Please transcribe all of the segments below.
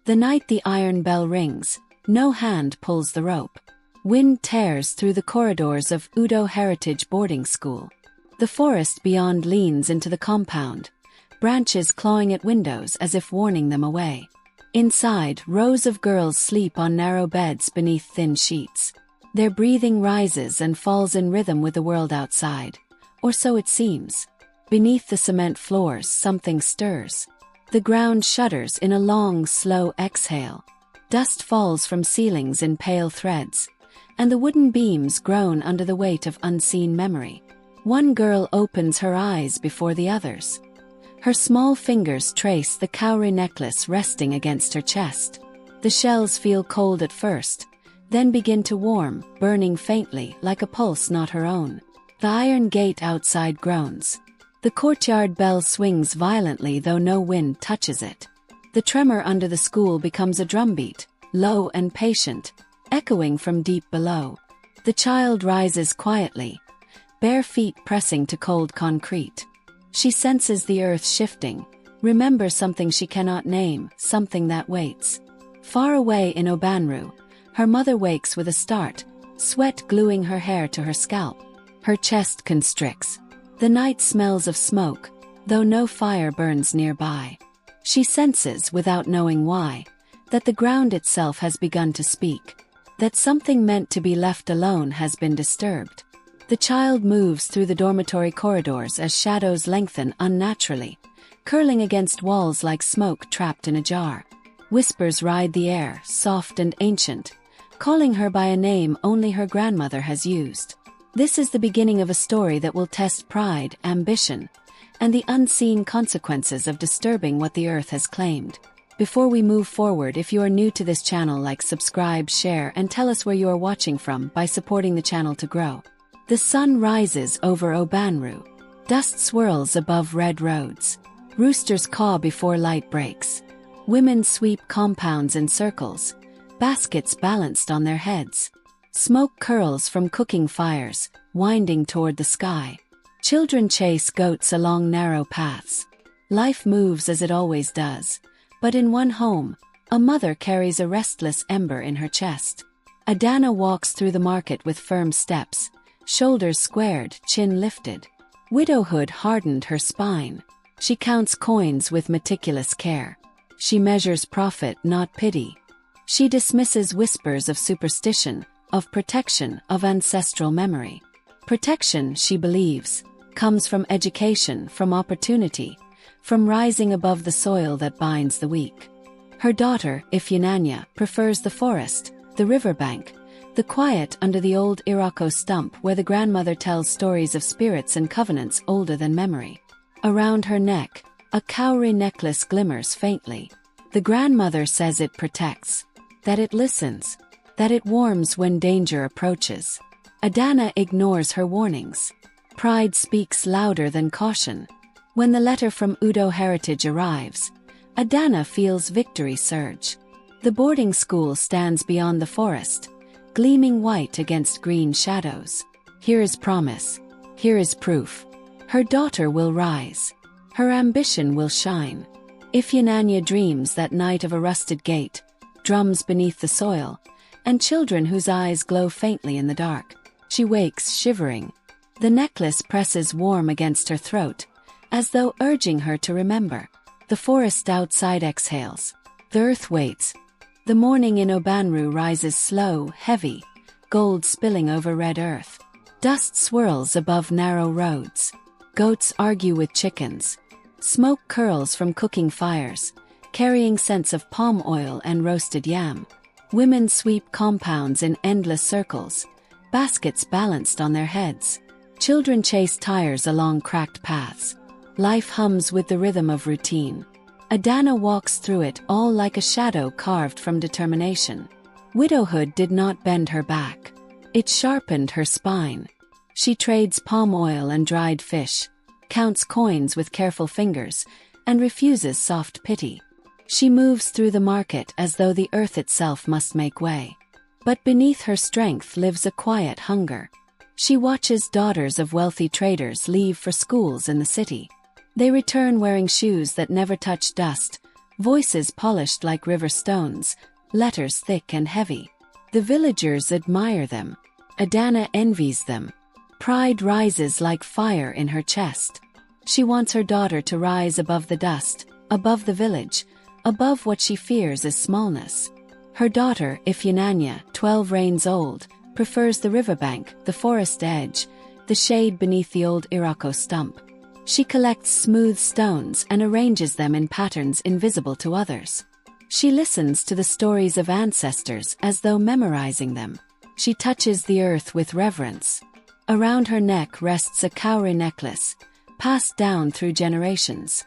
The night the iron bell rings, no hand pulls the rope. Wind tears through the corridors of Udo Heritage Boarding School. The forest beyond leans into the compound, branches clawing at windows as if warning them away. Inside, rows of girls sleep on narrow beds beneath thin sheets. Their breathing rises and falls in rhythm with the world outside. Or so it seems. Beneath the cement floors, something stirs. The ground shudders in a long, slow exhale. Dust falls from ceilings in pale threads, and the wooden beams groan under the weight of unseen memory. One girl opens her eyes before the others. Her small fingers trace the cowrie necklace resting against her chest. The shells feel cold at first, then begin to warm, burning faintly like a pulse not her own. The iron gate outside groans. The courtyard bell swings violently though no wind touches it. The tremor under the school becomes a drumbeat, low and patient, echoing from deep below. The child rises quietly, bare feet pressing to cold concrete. She senses the earth shifting, remembers something she cannot name, something that waits. Far away in Obanru, her mother wakes with a start, sweat gluing her hair to her scalp. Her chest constricts. The night smells of smoke, though no fire burns nearby. She senses, without knowing why, that the ground itself has begun to speak, that something meant to be left alone has been disturbed. The child moves through the dormitory corridors as shadows lengthen unnaturally, curling against walls like smoke trapped in a jar. Whispers ride the air, soft and ancient, calling her by a name only her grandmother has used. This is the beginning of a story that will test pride, ambition, and the unseen consequences of disturbing what the earth has claimed. Before we move forward, if you are new to this channel, like, subscribe, share, and tell us where you are watching from by supporting the channel to grow. The sun rises over Obanru. Dust swirls above red roads. Roosters caw before light breaks. Women sweep compounds in circles, baskets balanced on their heads. Smoke curls from cooking fires, winding toward the sky. Children chase goats along narrow paths. Life moves as it always does, but in one home, a mother carries a restless ember in her chest. Adanna walks through the market with firm steps, shoulders squared, chin lifted. Widowhood hardened her spine. She counts coins with meticulous care. She measures profit, not pity. She dismisses whispers of superstition, of protection, of ancestral memory. Protection, she believes, comes from education, from opportunity, from rising above the soil that binds the weak. Her daughter, Ifunanya, prefers the forest, the riverbank, the quiet under the old Irako stump where the grandmother tells stories of spirits and covenants older than memory. Around her neck, a cowrie necklace glimmers faintly. The grandmother says it protects, that it listens, that it warms when danger approaches. Adanna ignores her warnings. Pride speaks louder than caution. When the letter from Udo Heritage arrives, Adanna feels victory surge. The boarding school stands beyond the forest, gleaming white against green shadows. Here is promise. Here is proof. Her daughter will rise. Her ambition will shine. Ifunanya dreams that night of a rusted gate, drums beneath the soil, and children whose eyes glow faintly in the dark. She wakes shivering. The necklace presses warm against her throat, as though urging her to remember. The forest outside exhales. The earth waits. The morning in Obanru rises slow, heavy, gold spilling over red earth. Dust swirls above narrow roads. Goats argue with chickens. Smoke curls from cooking fires, carrying scents of palm oil and roasted yam. Women sweep compounds in endless circles, baskets balanced on their heads. Children chase tires along cracked paths. Life hums with the rhythm of routine. Adanna walks through it all like a shadow carved from determination. Widowhood did not bend her back. It sharpened her spine. She trades palm oil and dried fish, counts coins with careful fingers, and refuses soft pity. She moves through the market as though the earth itself must make way. But beneath her strength lives a quiet hunger. She watches daughters of wealthy traders leave for schools in the city. They return wearing shoes that never touch dust, Voices polished like river stones, letters thick and heavy. The villagers admire them. Adanna envies them. Pride rises like fire in her chest. She wants her daughter to rise above the dust, above the village, above what she fears as smallness. Her daughter, Ifunanya, 12 reigns old, prefers the riverbank, the forest edge, the shade beneath the old Irako stump. She collects smooth stones and arranges them in patterns invisible to others. She listens to the stories of ancestors as though memorizing them. She touches the earth with reverence. Around her neck rests a cowrie necklace, passed down through generations.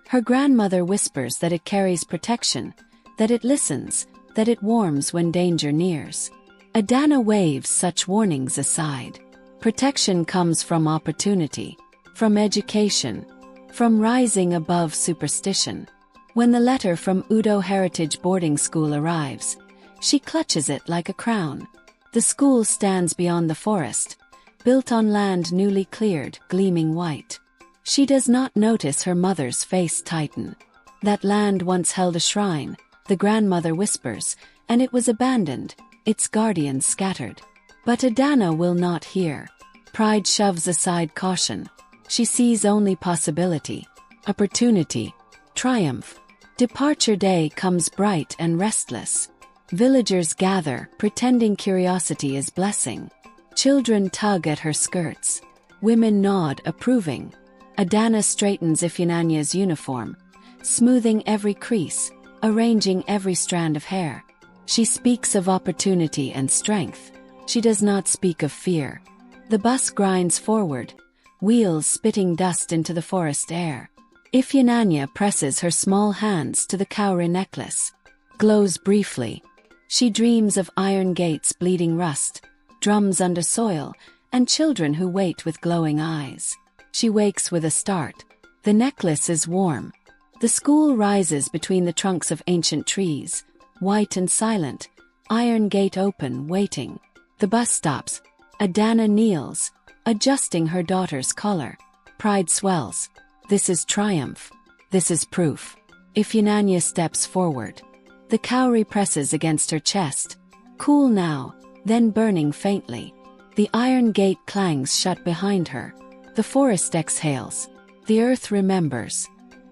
Her grandmother whispers that it carries protection, that it listens, that it warms when danger nears. Adanna waves such warnings aside. Protection comes from opportunity, from education, from rising above superstition. When the letter from Udo Heritage Boarding School arrives, she clutches it like a crown. The school stands beyond the forest, built on land newly cleared, gleaming white. She does not notice her mother's face tighten. That land once held a shrine, the grandmother whispers, and it was abandoned, its guardians scattered. But Adanna will not hear. Pride shoves aside caution. She sees only possibility, opportunity, triumph. Departure day comes bright and restless. Villagers gather, pretending curiosity is blessing. Children tug at her skirts. Women nod, approving. Adanna straightens Ifunanya's uniform, smoothing every crease, arranging every strand of hair. She speaks of opportunity and strength. She does not speak of fear. The bus grinds forward, wheels spitting dust into the forest air. Ifunanya presses her small hands to the cowrie necklace, glows briefly. She dreams of iron gates bleeding rust, drums under soil, and children who wait with glowing eyes. She wakes with a start. The necklace is warm. The school rises between the trunks of ancient trees, white and silent, iron gate open, waiting. The bus stops. Adanna kneels, adjusting her daughter's collar. Pride swells. This is triumph. This is proof. Ifunanya steps forward. The cowrie presses against her chest, cool now, then burning faintly. The iron gate clangs shut behind her. The forest exhales. The earth remembers.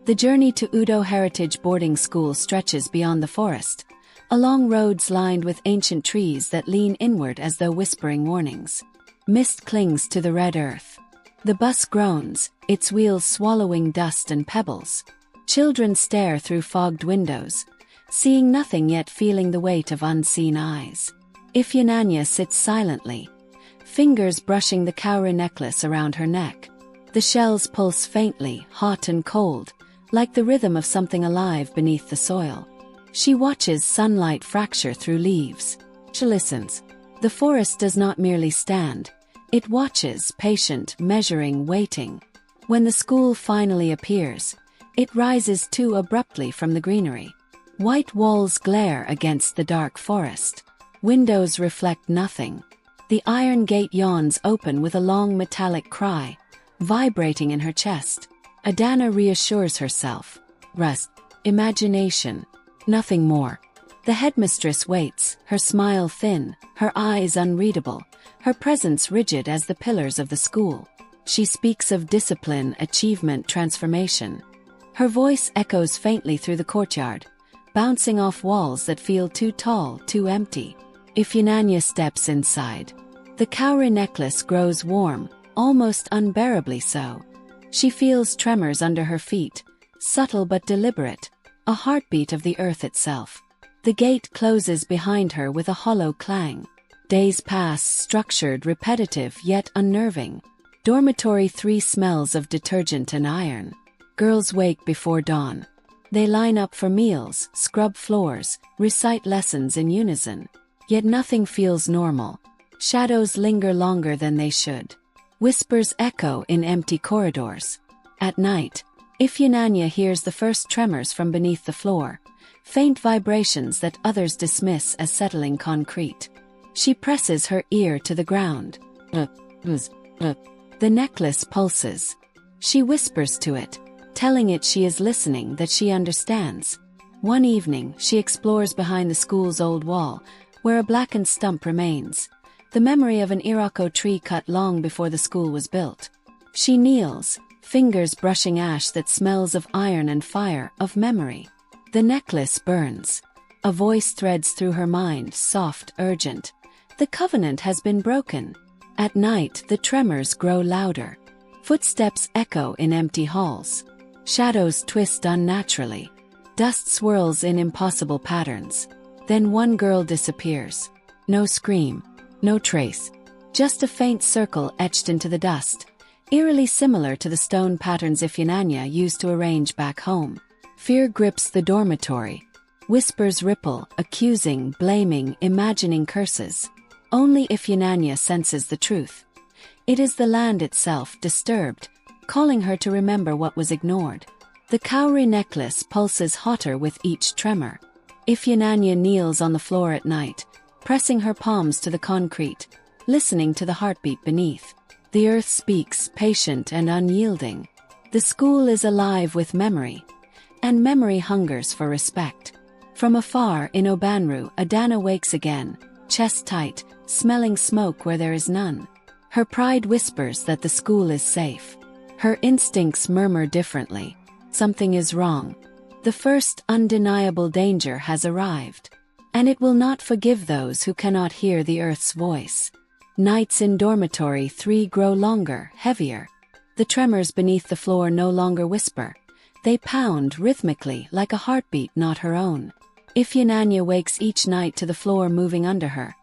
The journey to Udo Heritage Boarding School stretches beyond the forest, along roads lined with ancient trees that lean inward as though whispering warnings. Mist clings to the red earth. The bus groans, its wheels swallowing dust and pebbles. Children stare through fogged windows, seeing nothing yet feeling the weight of unseen eyes. Ifunanya sits silently, fingers brushing the cowrie necklace around her neck. The shells pulse faintly, hot and cold, like the rhythm of something alive beneath the soil. She watches sunlight fracture through leaves. She listens. The forest does not merely stand. It watches, patient, measuring, waiting. When the school finally appears, it rises too abruptly from the greenery. White walls glare against the dark forest. Windows reflect nothing. The iron gate yawns open with a long metallic cry, vibrating in her chest. Adanna reassures herself. Rest. Imagination. Nothing more. The headmistress waits, her smile thin, her eyes unreadable, her presence rigid as the pillars of the school. She speaks of discipline, achievement, transformation. Her voice echoes faintly through the courtyard, bouncing off walls that feel too tall, too empty. Ifunanya steps inside. The cowrie necklace grows warm, almost unbearably so. She feels tremors under her feet, subtle but deliberate, a heartbeat of the earth itself. The gate closes behind her with a hollow clang. Days pass, structured, repetitive, yet unnerving. Dormitory 3 smells of detergent and iron. Girls wake before dawn. They line up for meals, scrub floors, recite lessons in unison. Yet nothing feels normal. Shadows linger longer than they should. Whispers echo in empty corridors. At night, Ifunanya hears the first tremors from beneath the floor, faint vibrations that others dismiss as settling concrete. She presses her ear to the ground. The necklace pulses. She whispers to it, telling it she is listening, that she understands. One evening, she explores behind the school's old wall, where a blackened stump remains, the memory of an Iroko tree cut long before the school was built. She kneels, fingers brushing ash that smells of iron and fire, of memory. The necklace burns. A voice threads through her mind, soft, urgent. The covenant has been broken. At night, the tremors grow louder. Footsteps echo in empty halls. Shadows twist unnaturally. Dust swirls in impossible patterns. Then one girl disappears. No scream, no trace. Just a faint circle etched into the dust, eerily similar to the stone patterns Ifunanya used to arrange back home. Fear grips the dormitory. Whispers ripple, accusing, blaming, imagining curses. Only Ifunanya senses the truth. It is the land itself, disturbed, calling her to remember what was ignored. The cowrie necklace pulses hotter with each tremor. Ifunanya kneels on the floor at night, pressing her palms to the concrete, listening to the heartbeat beneath. The earth speaks, patient and unyielding. The school is alive with memory, and memory hungers for respect. From afar in Obanru, Adanna wakes again, chest tight, smelling smoke where there is none. Her pride whispers that the school is safe. Her instincts murmur differently. Something is wrong. The first undeniable danger has arrived, and it will not forgive those who cannot hear the earth's voice. Nights in dormitory 3 grow longer, heavier. The tremors beneath the floor no longer whisper. They pound rhythmically like a heartbeat not her own. Ifunanya wakes each night to the floor moving under her,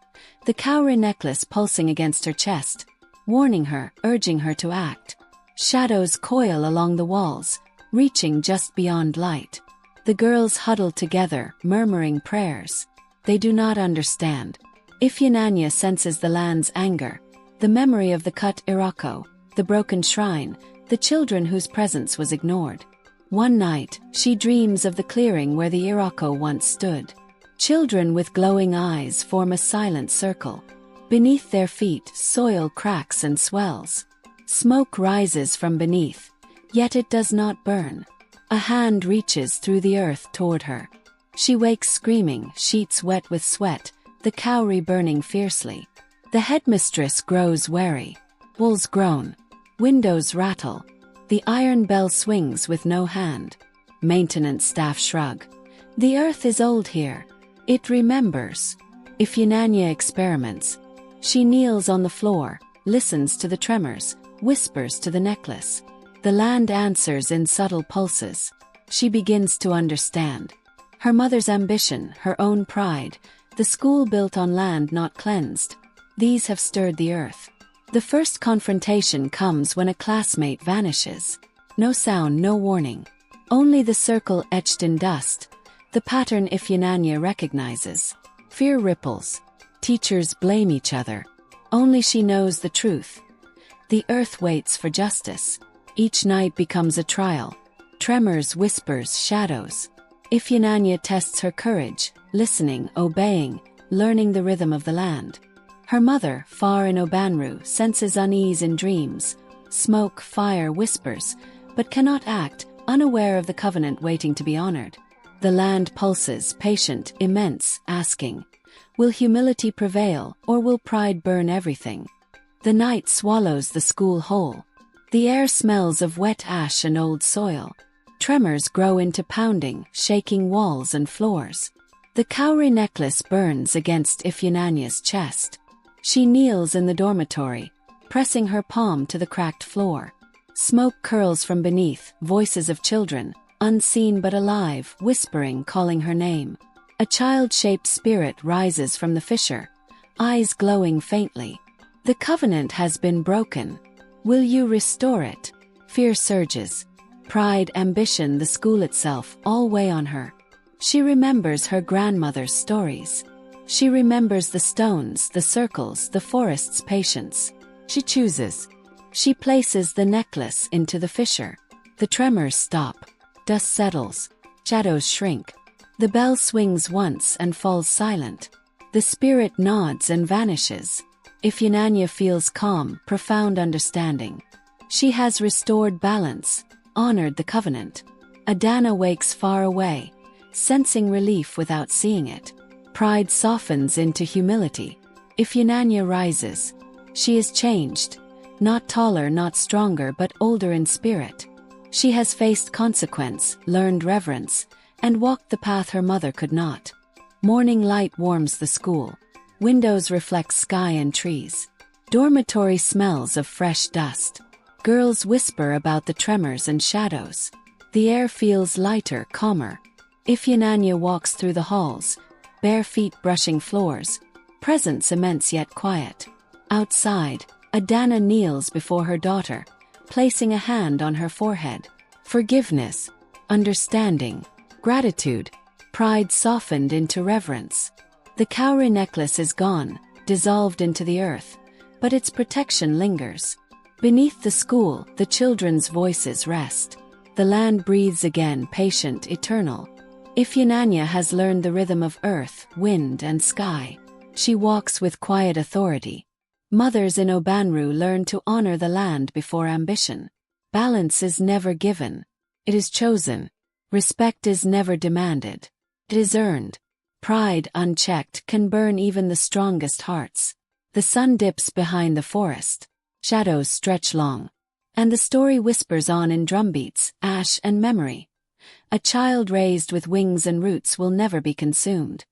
the cowrie necklace pulsing against her chest, warning her, urging her to act. Shadows coil along the walls, reaching just beyond light. The girls huddle together, murmuring prayers. They do not understand. Ifunanya senses the land's anger, the memory of the cut Iroko, the broken shrine, the children whose presence was ignored. One night, she dreams of the clearing where the Iroko once stood. Children with glowing eyes form a silent circle. Beneath their feet, soil cracks and swells. Smoke rises from beneath, yet it does not burn. A hand reaches through the earth toward her. She wakes screaming, sheets wet with sweat, the cowrie burning fiercely. The headmistress grows wary. Walls groan. Windows rattle. The iron bell swings with no hand. Maintenance staff shrug. The earth is old here. It remembers. Ifunanya experiments. She kneels on the floor, listens to the tremors, whispers to the necklace. The land answers in subtle pulses. She begins to understand. Her mother's ambition, her own pride, the school built on land not cleansed. These have stirred the earth. The first confrontation comes when a classmate vanishes. No sound, no warning. Only the circle etched in dust, the pattern Ifunanya recognizes. Fear ripples. Teachers blame each other. Only she knows the truth. The earth waits for justice. Each night becomes a trial. Tremors, whispers, shadows. Ifunanya tests her courage, listening, obeying, learning the rhythm of the land. Her mother, far in Obanru, senses unease in dreams. Smoke, fire, whispers, but cannot act, unaware of the covenant waiting to be honored. The land pulses, patient, immense, asking, will humility prevail, or will pride burn everything? The night swallows the school whole. The air smells of wet ash and old soil. Tremors grow into pounding, shaking walls and floors. The cowrie necklace burns against Ifunanya's chest. She kneels in the dormitory, pressing her palm to the cracked floor. Smoke curls from beneath, voices of children, unseen but alive, whispering, calling her name. A child-shaped spirit rises from the fissure, eyes glowing faintly. The covenant has been broken. Will you restore it? Fear surges. Pride, ambition, the school itself, all weigh on her. She remembers her grandmother's stories. She remembers the stones, the circles, the forest's patience. She chooses. She places the necklace into the fissure. The tremors stop. Dust settles. Shadows shrink. The bell swings once and falls silent. The spirit nods and vanishes. Ifunanya feels calm, profound understanding. She has restored balance, honored the covenant. Adanna wakes far away, sensing relief without seeing it. Pride softens into humility. Ifunanya rises. She is changed. Not taller, not stronger, but older in spirit. She has faced consequence, learned reverence, and walked the path her mother could not. Morning light warms the school. Windows reflect sky and trees. Dormitory smells of fresh dust. Girls whisper about the tremors and shadows. The air feels lighter, calmer. Ifunanya walks through the halls, bare feet brushing floors, presence immense yet quiet. Outside, Adanna kneels before her daughter, placing a hand on her forehead. Forgiveness, understanding, gratitude, pride softened into reverence. The cowrie necklace is gone, dissolved into the earth, but its protection lingers. Beneath the school, the children's voices rest. The land breathes again, patient, eternal. Ifunanya has learned the rhythm of earth, wind, and sky. She walks with quiet authority. Mothers in Obanru learn to honor the land before ambition. Balance is never given. It is chosen. Respect is never demanded. It is earned. Pride, unchecked, can burn even the strongest hearts. The sun dips behind the forest. Shadows stretch long. And the story whispers on in drumbeats, ash, and memory. A child raised with wings and roots will never be consumed.